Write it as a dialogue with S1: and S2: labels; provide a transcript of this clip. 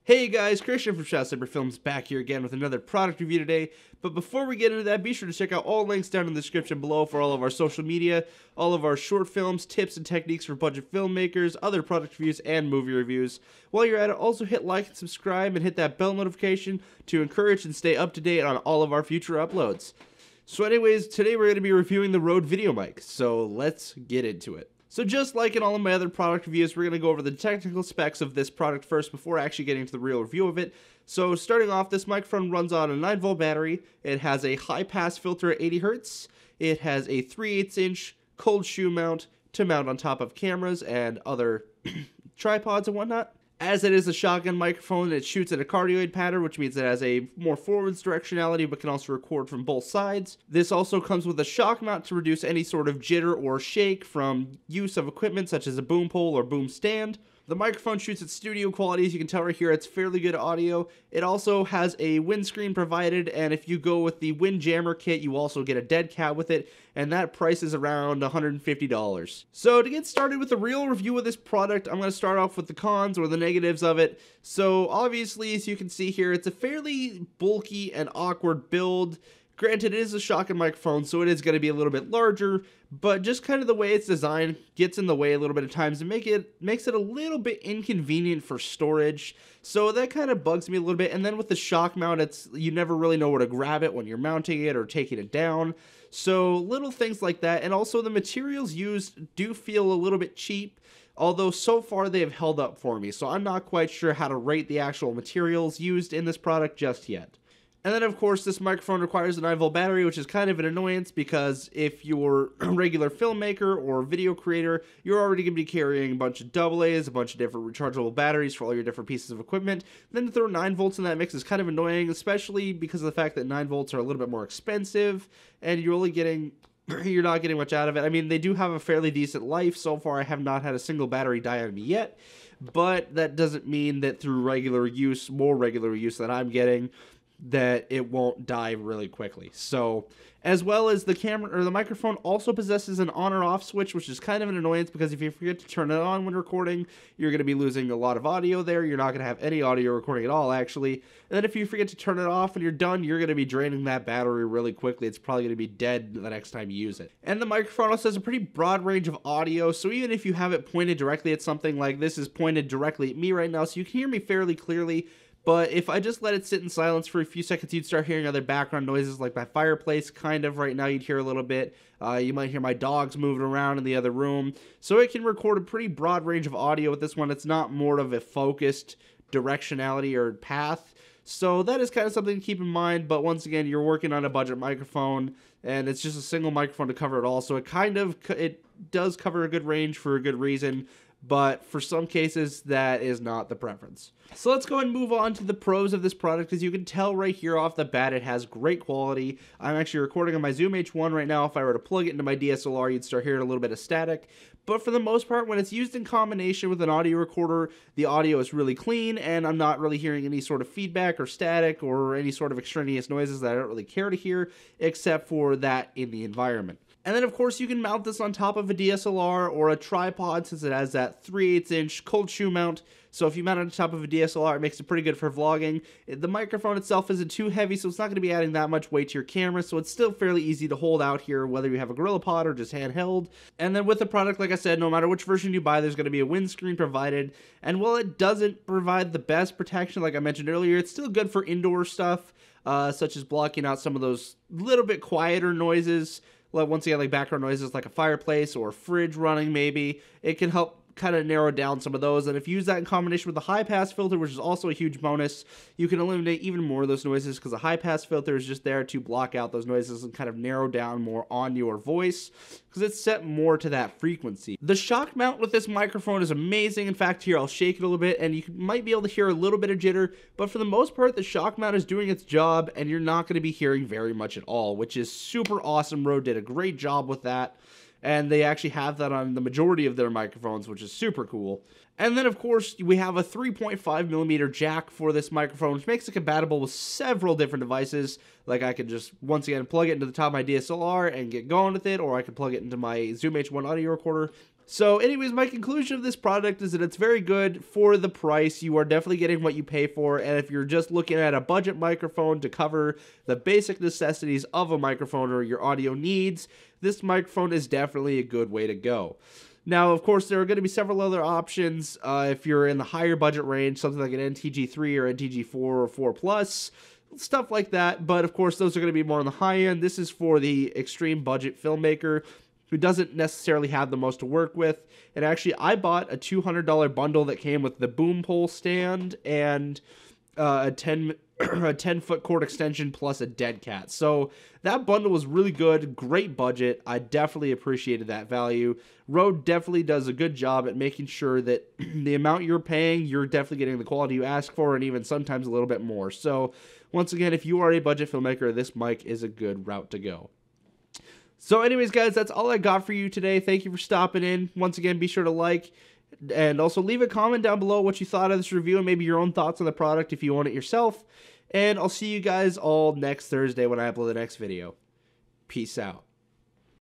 S1: Hey guys, Christian from Shot Saber Films back here again with another product review today. But before we get into that, be sure to check out all links down in the description below for all of our social media, all of our short films, tips and techniques for budget filmmakers, other product reviews, and movie reviews. While you're at it, also hit like and subscribe and hit that bell notification to encourage and stay up to date on all of our future uploads. So anyways, today we're going to be reviewing the Røde Videomic, so let's get into it. So just like in all of my other product reviews, we're going to go over the technical specs of this product first before actually getting to the real review of it. So starting off, this microphone runs on a 9-volt battery. It has a high-pass filter at 80 Hz. It has a 3/8-inch cold shoe mount to mount on top of cameras and other tripods and whatnot. As it is a shotgun microphone, it shoots in a cardioid pattern, which means it has a more forwards directionality, but can also record from both sides. This also comes with a shock mount to reduce any sort of jitter or shake from use of equipment such as a boom pole or boom stand. The microphone shoots at studio quality. As you can tell right here, it's fairly good audio. It also has a windscreen provided, and if you go with the Windjammer kit, you also get a dead cat with it, and that price is around $150. So to get started with the real review of this product, I'm going to start off with the cons or the negatives of it. So obviously, as you can see here, it's a fairly bulky and awkward build. Granted, it is a shotgun microphone, so it is going to be a little bit larger, but just kind of the way it's designed gets in the way a little bit of times and makes it a little bit inconvenient for storage. So that kind of bugs me a little bit. And then with the shock mount, you never really know where to grab it when you're mounting it or taking it down. So little things like that. And also the materials used do feel a little bit cheap, although so far they have held up for me. So I'm not quite sure how to rate the actual materials used in this product just yet. And then, of course, this microphone requires a 9-volt battery, which is kind of an annoyance because if you're a regular filmmaker or video creator, you're already going to be carrying a bunch of AA's, a bunch of different rechargeable batteries for all your different pieces of equipment. Then to throw 9 volts in that mix is kind of annoying, especially because of the fact that 9 volts are a little bit more expensive, and you're not getting much out of it. I mean, they do have a fairly decent life. So far, I have not had a single battery die on me yet, but that doesn't mean that through more regular use that I'm getting, that it won't die really quickly. So, as well as the microphone also possesses an on or off switch, which is kind of an annoyance because if you forget to turn it on when recording, you're going to be losing a lot of audio there. You're not going to have any audio recording at all, actually. And then if you forget to turn it off when you're done, you're going to be draining that battery really quickly. It's probably going to be dead the next time you use it. And the microphone also has a pretty broad range of audio, so even if you have it pointed directly at something, like this is pointed directly at me right now, so you can hear me fairly clearly. But if I just let it sit in silence for a few seconds, you'd start hearing other background noises like my fireplace, kind of right now you'd hear a little bit. You might hear my dogs moving around in the other room. So it can record a pretty broad range of audio with this one. It's not more of a focused directionality or path. So that is kind of something to keep in mind. But once again, you're working on a budget microphone, and it's just a single microphone to cover it all. So it does cover a good range for a good reason. But for some cases, that is not the preference. So let's go and move on to the pros of this product. As you can tell right here off the bat, it has great quality. I'm actually recording on my Zoom H1 right now. If I were to plug it into my DSLR, you'd start hearing a little bit of static. But for the most part, when it's used in combination with an audio recorder, the audio is really clean, and I'm not really hearing any sort of feedback or static or any sort of extraneous noises that I don't really care to hear, except for that in the environment. And then, of course, you can mount this on top of a DSLR or a tripod since it has that 3/8-inch cold shoe mount. So if you mount it on top of a DSLR, it makes it pretty good for vlogging. The microphone itself isn't too heavy, so it's not going to be adding that much weight to your camera, so it's still fairly easy to hold out here, whether you have a GorillaPod or just handheld. And then with the product, like I said, no matter which version you buy, there's going to be a windscreen provided. And while it doesn't provide the best protection, like I mentioned earlier, it's still good for indoor stuff, such as blocking out some of those little bit quieter noises. Once again, like background noises like a fireplace or a fridge running maybe. It can help kind of narrow down some of those, and if you use that in combination with the high pass filter, which is also a huge bonus, you can eliminate even more of those noises because the high pass filter is just there to block out those noises and kind of narrow down more on your voice because it's set more to that frequency. The shock mount with this microphone is amazing. In fact, here I'll shake it a little bit and you might be able to hear a little bit of jitter, but for the most part the shock mount is doing its job and you're not going to be hearing very much at all, which is super awesome. Røde did a great job with that. And they actually have that on the majority of their microphones, which is super cool. And then, of course, we have a 3.5mm jack for this microphone, which makes it compatible with several different devices. Like, I could just, once again, plug it into the top of my DSLR and get going with it, or I could plug it into my Zoom H1 audio recorder So anyways, my conclusion of this product is that it's very good for the price. You are definitely getting what you pay for, and if you're just looking at a budget microphone to cover the basic necessities of a microphone or your audio needs, this microphone is definitely a good way to go. Now, of course, there are going to be several other options if you're in the higher budget range, something like an NTG3 or NTG4 or 4 Plus, stuff like that. But of course, those are going to be more on the high end. This is for the extreme budget filmmaker who doesn't necessarily have the most to work with. And actually, I bought a $200 bundle that came with the boom pole stand and a 10-foot cord extension plus a dead cat. So that bundle was really good, great budget. I definitely appreciated that value. Røde definitely does a good job at making sure that the amount you're paying, you're definitely getting the quality you ask for, and even sometimes a little bit more. So once again, if you are a budget filmmaker, this mic is a good route to go. So anyways, guys, that's all I got for you today. Thank you for stopping in. Once again, be sure to like and also leave a comment down below what you thought of this review and maybe your own thoughts on the product if you own it yourself. And I'll see you guys all next Thursday when I upload the next video. Peace out.